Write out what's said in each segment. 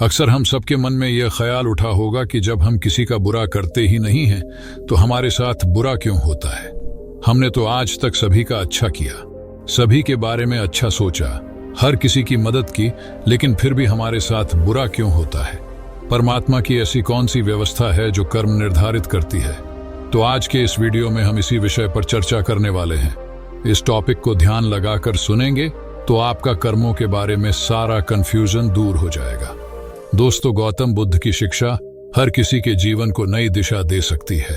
अक्सर हम सबके मन में यह ख्याल उठा होगा कि जब हम किसी का बुरा करते ही नहीं हैं तो हमारे साथ बुरा क्यों होता है। हमने तो आज तक सभी का अच्छा किया, सभी के बारे में अच्छा सोचा, हर किसी की मदद की, लेकिन फिर भी हमारे साथ बुरा क्यों होता है। परमात्मा की ऐसी कौन सी व्यवस्था है जो कर्म निर्धारित करती है। तो आज के इस वीडियो में हम इसी विषय पर चर्चा करने वाले हैं। इस टॉपिक को ध्यान लगाकर सुनेंगे तो आपका कर्मों के बारे में सारा कंफ्यूजन दूर हो जाएगा। दोस्तों, गौतम बुद्ध की शिक्षा हर किसी के जीवन को नई दिशा दे सकती है।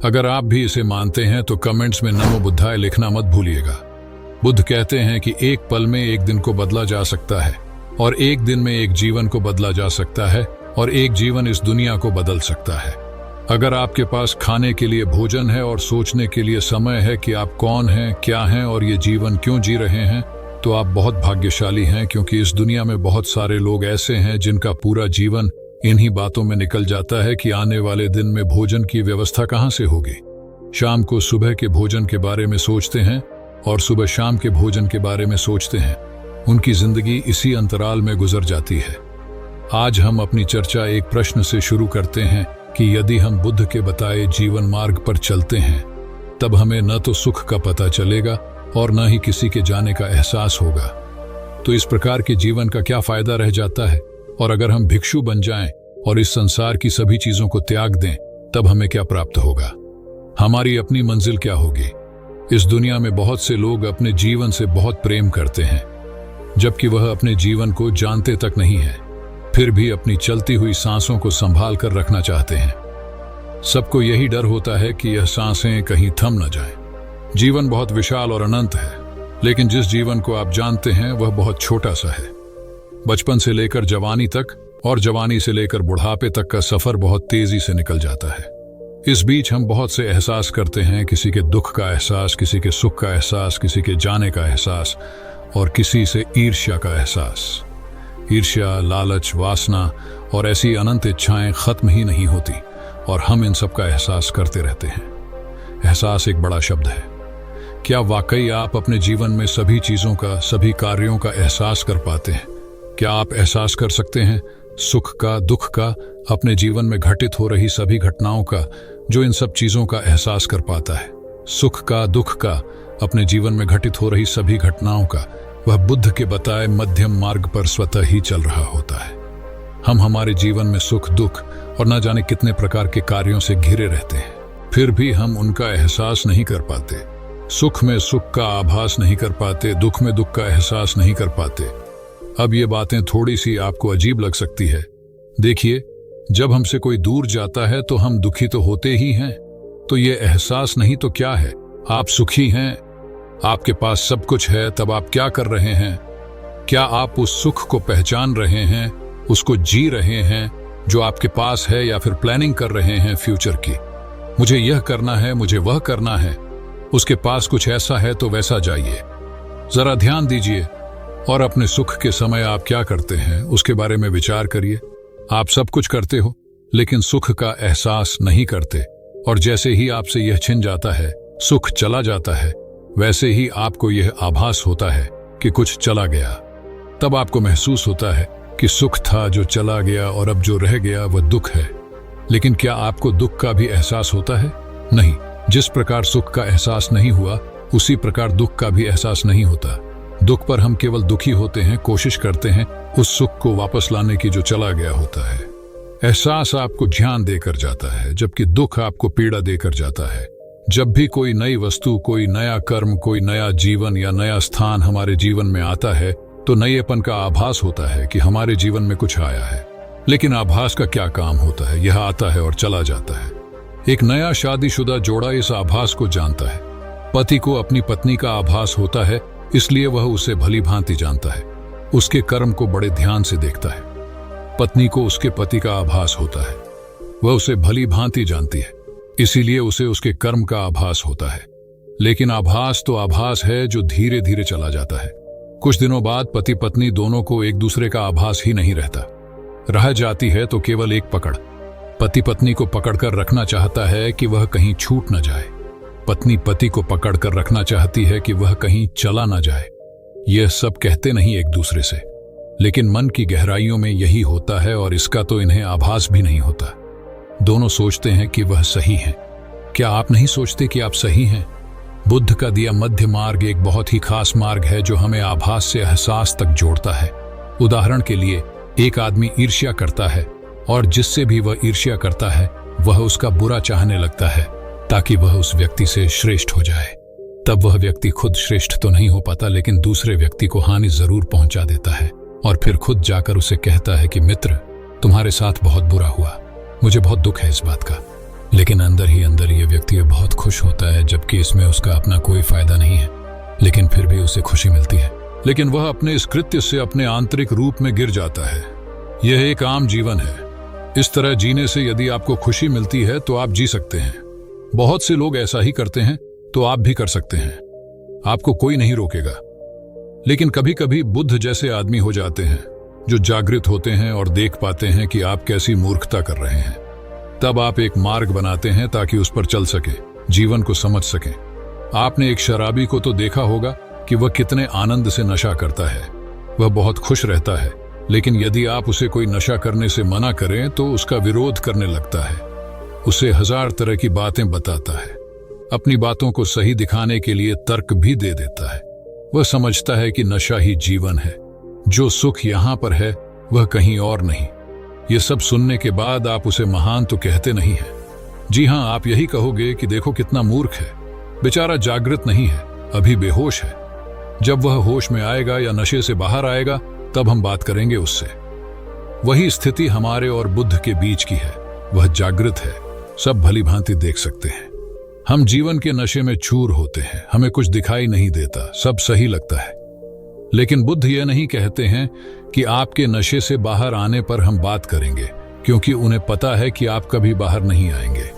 अगर आप भी इसे मानते हैं तो कमेंट्स में नमो बुद्धाय लिखना मत भूलिएगा। बुद्ध कहते हैं कि एक पल में एक दिन को बदला जा सकता है और एक दिन में एक जीवन को बदला जा सकता है और एक जीवन इस दुनिया को बदल सकता है। अगर आपके पास खाने के लिए भोजन है और सोचने के लिए समय है कि आप कौन हैं, क्या हैं और ये जीवन क्यों जी रहे हैं, तो आप बहुत भाग्यशाली हैं, क्योंकि इस दुनिया में बहुत सारे लोग ऐसे हैं जिनका पूरा जीवन इन्हीं बातों में निकल जाता है कि आने वाले दिन में भोजन की व्यवस्था कहां से होगी। शाम को सुबह के भोजन के बारे में सोचते हैं और सुबह शाम के भोजन के बारे में सोचते हैं। उनकी जिंदगी इसी अंतराल में गुजर जाती है। आज हम अपनी चर्चा एक प्रश्न से शुरू करते हैं कि यदि हम बुद्ध के बताए जीवन मार्ग पर चलते हैं तब हमें न तो सुख का पता चलेगा और न ही किसी के जाने का एहसास होगा। तो इस प्रकार के जीवन का क्या फायदा रह जाता है। और अगर हम भिक्षु बन जाएं और इस संसार की सभी चीजों को त्याग दें तब हमें क्या प्राप्त होगा। हमारी अपनी मंजिल क्या होगी। इस दुनिया में बहुत से लोग अपने जीवन से बहुत प्रेम करते हैं, जबकि वह अपने जीवन को जानते तक नहीं है, फिर भी अपनी चलती हुई सांसों को संभाल कर रखना चाहते हैं। सबको यही डर होता है कि यह सांसें कहीं थम न जाएं। जीवन बहुत विशाल और अनंत है, लेकिन जिस जीवन को आप जानते हैं वह बहुत छोटा सा है। बचपन से लेकर जवानी तक और जवानी से लेकर बुढ़ापे तक का सफर बहुत तेजी से निकल जाता है। इस बीच हम बहुत से एहसास करते हैं, किसी के दुख का एहसास, किसी के सुख का एहसास, किसी के जाने का एहसास और किसी से ईर्ष्या का एहसास। ईर्ष्या, लालच, वासना और ऐसी अनंत इच्छाएं खत्म ही नहीं होती और हम इन सब का एहसास करते रहते हैं। एहसास एक बड़ा शब्द है। क्या वाकई आप अपने जीवन में सभी चीजों का, सभी कार्यों का एहसास कर पाते हैं? क्या आप एहसास कर सकते हैं सुख का, दुख का, अपने जीवन में घटित हो रही सभी घटनाओं का? जो इन सब चीजों का एहसास कर पाता है, सुख का, दुख का, अपने जीवन में घटित हो रही सभी घटनाओं का, वह बुद्ध के बताए मध्यम मार्ग पर स्वतः ही चल रहा होता है। हम हमारे जीवन में सुख, दुख और न जाने कितने प्रकार के कार्यों से घिरे रहते हैं, फिर भी हम उनका एहसास नहीं कर पाते। सुख में सुख का आभास नहीं कर पाते, दुख में दुख का एहसास नहीं कर पाते। अब ये बातें थोड़ी सी आपको अजीब लग सकती है। देखिए, जब हमसे कोई दूर जाता है तो हम दुखी तो होते ही हैं, तो ये एहसास नहीं तो क्या है। आप सुखी हैं, आपके पास सब कुछ है, तब आप क्या कर रहे हैं? क्या आप उस सुख को पहचान रहे हैं, उसको जी रहे हैं जो आपके पास है, या फिर प्लानिंग कर रहे हैं फ्यूचर की? मुझे यह करना है, मुझे वह करना है, उसके पास कुछ ऐसा है तो वैसा जाइए। जरा ध्यान दीजिए और अपने सुख के समय आप क्या करते हैं उसके बारे में विचार करिए। आप सब कुछ करते हो लेकिन सुख का एहसास नहीं करते, और जैसे ही आपसे यह छिन जाता है, सुख चला जाता है, वैसे ही आपको यह आभास होता है कि कुछ चला गया। तब आपको महसूस होता है कि सुख था जो चला गया और अब जो रह गया वह दुख है। लेकिन क्या आपको दुख का भी एहसास होता है? नहीं। जिस प्रकार सुख का एहसास नहीं हुआ, उसी प्रकार दुख का भी एहसास नहीं होता। दुख पर हम केवल दुखी होते हैं, कोशिश करते हैं उस सुख को वापस लाने की जो चला गया होता है। एहसास आपको ध्यान देकर जाता है, जबकि दुख आपको पीड़ा देकर जाता है। जब भी कोई नई वस्तु, कोई नया कर्म, कोई नया जीवन या नया स्थान हमारे जीवन में आता है तो नएपन का आभास होता है कि हमारे जीवन में कुछ आया है। लेकिन आभास का क्या काम होता है? यह आता है और चला जाता है। एक नया शादीशुदा जोड़ा इस आभास को जानता है। पति को अपनी पत्नी का आभास होता है, इसलिए वह उसे भली भांति जानता है, उसके कर्म को बड़े ध्यान से देखता है। पत्नी को उसके पति का आभास होता है, वह उसे भली भांति जानती है, इसीलिए उसे उसके कर्म का आभास होता है। लेकिन आभास तो आभास है जो धीरे धीरे चला जाता है। कुछ दिनों बाद पति पत्नी दोनों को एक दूसरे का आभास ही नहीं रहता। रह जाती है तो केवल एक पकड़। पति पत्नी को पकड़कर रखना चाहता है कि वह कहीं छूट न जाए। पत्नी पति को पकड़कर रखना चाहती है कि वह कहीं चला न जाए। यह सब कहते नहीं एक दूसरे से, लेकिन मन की गहराइयों में यही होता है और इसका तो इन्हें आभास भी नहीं होता। दोनों सोचते हैं कि वह सही हैं। क्या आप नहीं सोचते कि आप सही हैं? बुद्ध का दिया मध्य मार्ग एक बहुत ही खास मार्ग है जो हमें आभास से एहसास तक जोड़ता है। उदाहरण के लिए, एक आदमी ईर्ष्या करता है और जिससे भी वह ईर्ष्या करता है वह उसका बुरा चाहने लगता है ताकि वह उस व्यक्ति से श्रेष्ठ हो जाए। तब वह व्यक्ति खुद श्रेष्ठ तो नहीं हो पाता, लेकिन दूसरे व्यक्ति को हानि जरूर पहुंचा देता है और फिर खुद जाकर उसे कहता है कि मित्र, तुम्हारे साथ बहुत बुरा हुआ, मुझे बहुत दुख है इस बात का। लेकिन अंदर ही अंदर ये व्यक्ति बहुत खुश होता है, जबकि इसमें उसका अपना कोई फायदा नहीं है, लेकिन फिर भी उसे खुशी मिलती है। लेकिन वह अपने इस कृत्य से अपने आंतरिक रूप में गिर जाता है। यह एक आम जीवन है। इस तरह जीने से यदि आपको खुशी मिलती है तो आप जी सकते हैं। बहुत से लोग ऐसा ही करते हैं, तो आप भी कर सकते हैं। आपको कोई नहीं रोकेगा। लेकिन कभी कभी बुद्ध जैसे आदमी हो जाते हैं जो जागृत होते हैं और देख पाते हैं कि आप कैसी मूर्खता कर रहे हैं। तब आप एक मार्ग बनाते हैं ताकि उस पर चल सके, जीवन को समझ सकें। आपने एक शराबी को तो देखा होगा कि वह कितने आनंद से नशा करता है। वह बहुत खुश रहता है, लेकिन यदि आप उसे कोई नशा करने से मना करें तो उसका विरोध करने लगता है। उसे 1000 तरह की बातें बताता है। अपनी बातों को सही दिखाने के लिए तर्क भी दे देता है। वह समझता है कि नशा ही जीवन है। जो सुख यहां पर है वह कहीं और नहीं। ये सब सुनने के बाद आप उसे महान तो कहते नहीं हैं। जी हां, आप यही कहोगे कि देखो कितना मूर्ख है, बेचारा जागृत नहीं है, अभी बेहोश है। जब वह होश में आएगा या नशे से बाहर आएगा तब हम बात करेंगे उससे। वही स्थिति हमारे और बुद्ध के बीच की है। वह जागृत है, सब भली भांति देख सकते हैं। हम जीवन के नशे में चूर होते हैं, हमें कुछ दिखाई नहीं देता, सब सही लगता है। लेकिन बुद्ध यह नहीं कहते हैं कि आपके नशे से बाहर आने पर हम बात करेंगे, क्योंकि उन्हें पता है कि आप कभी बाहर नहीं आएंगे।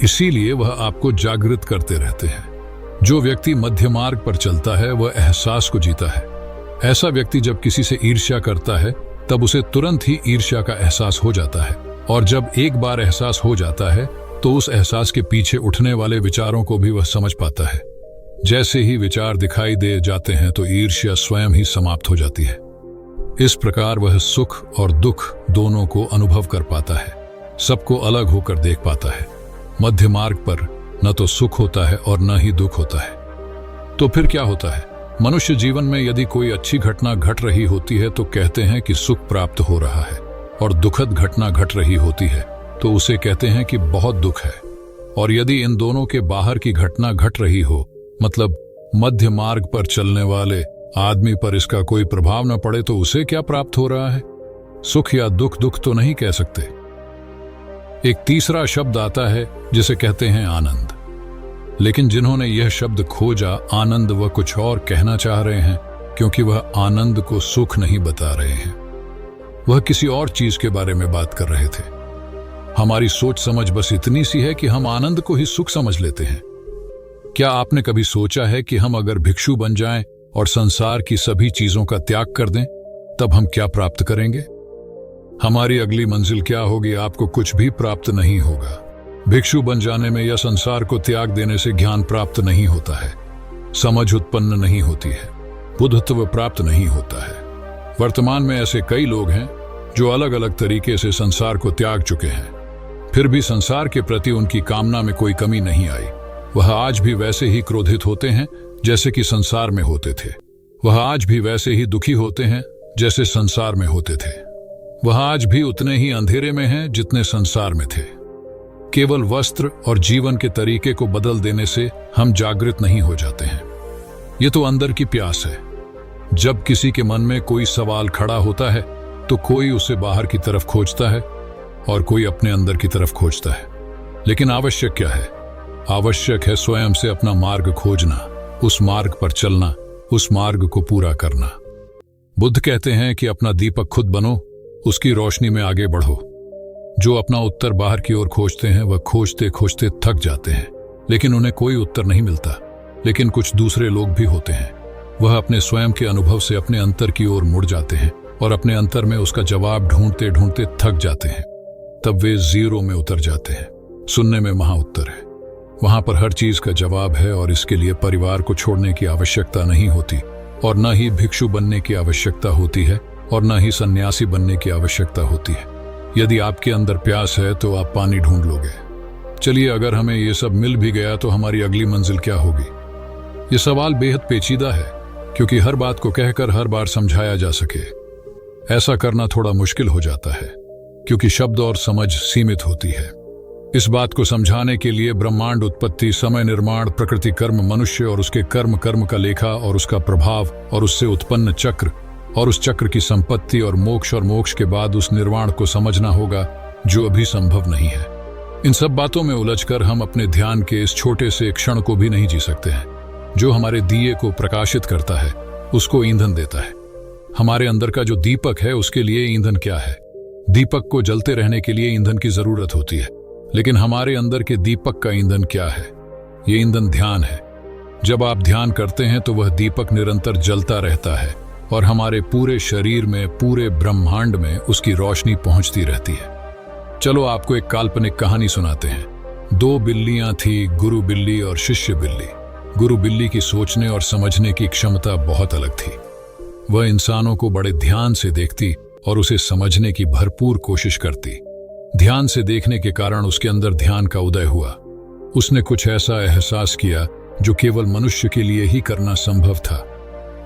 इसीलिए वह आपको जागृत करते रहते हैं। जो व्यक्ति मध्य मार्ग पर चलता है वह एहसास को जीता है। ऐसा व्यक्ति जब किसी से ईर्ष्या करता है तब उसे तुरंत ही ईर्ष्या का एहसास हो जाता है, और जब एक बार एहसास हो जाता है तो उस एहसास के पीछे उठने वाले विचारों को भी वह समझ पाता है। जैसे ही विचार दिखाई दे जाते हैं तो ईर्ष्या स्वयं ही समाप्त हो जाती है। इस प्रकार वह सुख और दुख दोनों को अनुभव कर पाता है, सबको अलग होकर देख पाता है। मध्य मार्ग पर न तो सुख होता है और न ही दुख होता है। तो फिर क्या होता है? मनुष्य जीवन में यदि कोई अच्छी घटना घट रही होती है तो कहते हैं कि सुख प्राप्त हो रहा है, और दुखद घटना घट रही होती है तो उसे कहते हैं कि बहुत दुख है। और यदि इन दोनों के बाहर की घटना घट रही हो, मतलब मध्य मार्ग पर चलने वाले आदमी पर इसका कोई प्रभाव न पड़े, तो उसे क्या प्राप्त हो रहा है? सुख या दुख? दुख तो नहीं कह सकते। एक तीसरा शब्द आता है जिसे कहते हैं आनंद। लेकिन जिन्होंने यह शब्द खोजा, आनंद, वह कुछ और कहना चाह रहे हैं, क्योंकि वह आनंद को सुख नहीं बता रहे हैं। वह किसी और चीज के बारे में बात कर रहे थे। हमारी सोच समझ बस इतनी सी है कि हम आनंद को ही सुख समझ लेते हैं। क्या आपने कभी सोचा है कि हम अगर भिक्षु बन जाएं और संसार की सभी चीजों का त्याग कर दें, तब हम क्या प्राप्त करेंगे? हमारी अगली मंजिल क्या होगी? आपको कुछ भी प्राप्त नहीं होगा। भिक्षु बन जाने में या संसार को त्याग देने से ज्ञान प्राप्त नहीं होता है, समझ उत्पन्न नहीं होती है, बुद्धत्व प्राप्त नहीं होता है। वर्तमान में ऐसे कई लोग हैं जो अलग अलग तरीके से संसार को त्याग चुके हैं, फिर भी संसार के प्रति उनकी कामना में कोई कमी नहीं आई। वह आज भी वैसे ही क्रोधित होते हैं जैसे कि संसार में होते थे। वह आज भी वैसे ही दुखी होते हैं जैसे संसार में होते थे। वह आज भी उतने ही अंधेरे में हैं जितने संसार में थे। केवल वस्त्र और जीवन के तरीके को बदल देने से हम जागृत नहीं हो जाते हैं। ये तो अंदर की प्यास है। जब किसी के मन में कोई सवाल खड़ा होता है तो कोई उसे बाहर की तरफ खोजता है और कोई अपने अंदर की तरफ खोजता है। लेकिन आवश्यक क्या है? आवश्यक है स्वयं से अपना मार्ग खोजना, उस मार्ग पर चलना, उस मार्ग को पूरा करना। बुद्ध कहते हैं कि अपना दीपक खुद बनो, उसकी रोशनी में आगे बढ़ो। जो अपना उत्तर बाहर की ओर खोजते हैं वह खोजते खोजते थक जाते हैं, लेकिन उन्हें कोई उत्तर नहीं मिलता। लेकिन कुछ दूसरे लोग भी होते हैं, वह अपने स्वयं के अनुभव से अपने अंतर की ओर मुड़ जाते हैं और अपने अंतर में उसका जवाब ढूंढते ढूंढते थक जाते हैं। तब वे जीरो में उतर जाते हैं। सुनने में महा उत्तर है, वहां पर हर चीज का जवाब है और इसके लिए परिवार को छोड़ने की आवश्यकता नहीं होती और न ही भिक्षु बनने की आवश्यकता होती है, और न ही सन्यासी बनने की आवश्यकता होती है। यदि आपके अंदर प्यास है तो आप पानी ढूंढ लोगे। चलिए, अगर हमें ये सब मिल भी गया तो हमारी अगली मंजिल क्या होगी? ये सवाल बेहद पेचीदा है, क्योंकि हर बात को कहकर हर बार समझाया जा सके ऐसा करना थोड़ा मुश्किल हो जाता है, क्योंकि शब्द और समझ सीमित होती है। इस बात को समझाने के लिए ब्रह्मांड उत्पत्ति, समय निर्माण, प्रकृति कर्म, मनुष्य और उसके कर्म, कर्म का लेखा और उसका प्रभाव और उससे उत्पन्न चक्र और उस चक्र की संपत्ति और मोक्ष के बाद उस निर्वाण को समझना होगा, जो अभी संभव नहीं है। इन सब बातों में उलझकर हम अपने ध्यान के इस छोटे से क्षण को भी नहीं जी सकते हैं, जो हमारे दिए को प्रकाशित करता है, उसको ईंधन देता है। हमारे अंदर का जो दीपक है, उसके लिए ईंधन क्या है? दीपक को जलते रहने के लिए ईंधन की जरूरत होती है, लेकिन हमारे अंदर के दीपक का ईंधन क्या है? ये ईंधन ध्यान है। जब आप ध्यान करते हैं तो वह दीपक निरंतर जलता रहता है और हमारे पूरे शरीर में, पूरे ब्रह्मांड में उसकी रोशनी पहुंचती रहती है। चलो आपको एक काल्पनिक कहानी सुनाते हैं। दो बिल्लियां थी, गुरु बिल्ली और शिष्य बिल्ली। गुरु बिल्ली की सोचने और समझने की क्षमता बहुत अलग थी। वह इंसानों को बड़े ध्यान से देखती और उसे समझने की भरपूर कोशिश करती। ध्यान से देखने के कारण उसके अंदर ध्यान का उदय हुआ। उसने कुछ ऐसा एहसास किया जो केवल मनुष्य के लिए ही करना संभव था।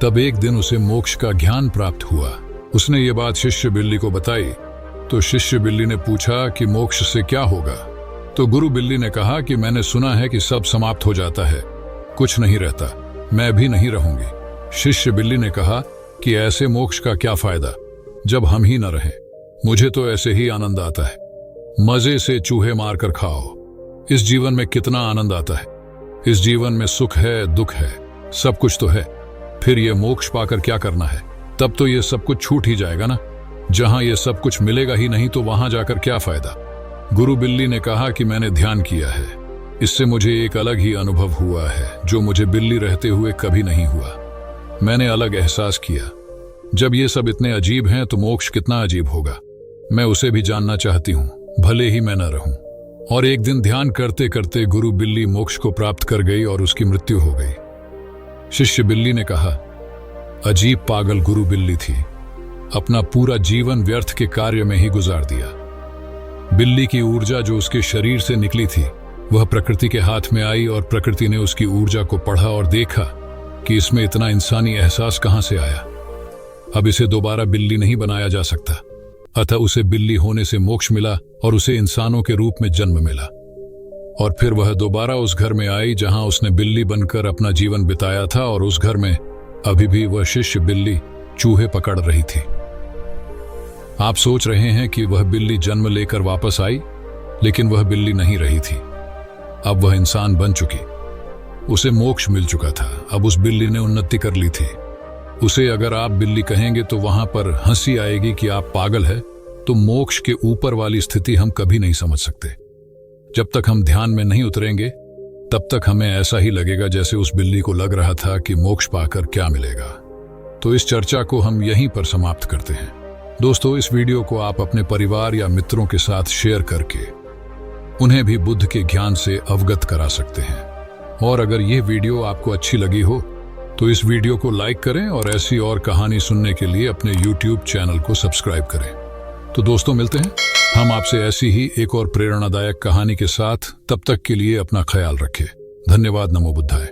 तब एक दिन उसे मोक्ष का ज्ञान प्राप्त हुआ। उसने ये बात शिष्य बिल्ली को बताई तो शिष्य बिल्ली ने पूछा कि मोक्ष से क्या होगा? तो गुरु बिल्ली ने कहा कि मैंने सुना है कि सब समाप्त हो जाता है, कुछ नहीं रहता, मैं भी नहीं रहूंगी। शिष्य बिल्ली ने कहा कि ऐसे मोक्ष का क्या फायदा जब हम ही न रहें? मुझे तो ऐसे ही आनंद आता है, मजे से चूहे मारकर खाओ। इस जीवन में कितना आनंद आता है, इस जीवन में सुख है, दुख है, सब कुछ तो है। फिर ये मोक्ष पाकर क्या करना है? तब तो ये सब कुछ छूट ही जाएगा ना। जहां ये सब कुछ मिलेगा ही नहीं तो वहां जाकर क्या फायदा? गुरु बिल्ली ने कहा कि मैंने ध्यान किया है, इससे मुझे एक अलग ही अनुभव हुआ है जो मुझे बिल्ली रहते हुए कभी नहीं हुआ। मैंने अलग एहसास किया। जब ये सब इतने अजीब हैं तो मोक्ष कितना अजीब होगा। मैं उसे भी जानना चाहती हूँ, भले ही मैं न रहूं। और एक दिन ध्यान करते करते गुरु बिल्ली मोक्ष को प्राप्त कर गई और उसकी मृत्यु हो गई। शिष्य बिल्ली ने कहा, अजीब पागल गुरु बिल्ली थी, अपना पूरा जीवन व्यर्थ के कार्य में ही गुजार दिया। बिल्ली की ऊर्जा जो उसके शरीर से निकली थी वह प्रकृति के हाथ में आई और प्रकृति ने उसकी ऊर्जा को पढ़ा और देखा कि इसमें इतना इंसानी एहसास कहां से आया। अब इसे दोबारा बिल्ली नहीं बनाया जा सकता, अतः उसे बिल्ली होने से मोक्ष मिला और उसे इंसानों के रूप में जन्म मिला। और फिर वह दोबारा उस घर में आई जहां उसने बिल्ली बनकर अपना जीवन बिताया था, और उस घर में अभी भी वह शिष्य बिल्ली चूहे पकड़ रही थी। आप सोच रहे हैं कि वह बिल्ली जन्म लेकर वापस आई, लेकिन वह बिल्ली नहीं रही थी। अब वह इंसान बन चुकी, उसे मोक्ष मिल चुका था। अब उस बिल्ली ने उन्नति कर ली थी। उसे अगर आप बिल्ली कहेंगे तो वहां पर हंसी आएगी कि आप पागल है। तो मोक्ष के ऊपर वाली स्थिति हम कभी नहीं समझ सकते। जब तक हम ध्यान में नहीं उतरेंगे तब तक हमें ऐसा ही लगेगा जैसे उस बिल्ली को लग रहा था कि मोक्ष पाकर क्या मिलेगा। तो इस चर्चा को हम यहीं पर समाप्त करते हैं। दोस्तों, इस वीडियो को आप अपने परिवार या मित्रों के साथ शेयर करके उन्हें भी बुद्ध के ज्ञान से अवगत करा सकते हैं। और अगर यह वीडियो आपको अच्छी लगी हो तो इस वीडियो को लाइक करें और ऐसी और कहानी सुनने के लिए अपने YouTube चैनल को सब्सक्राइब करें। तो दोस्तों, मिलते हैं हम आपसे ऐसी ही एक और प्रेरणादायक कहानी के साथ। तब तक के लिए अपना ख्याल रखें। धन्यवाद। नमो बुद्धाय।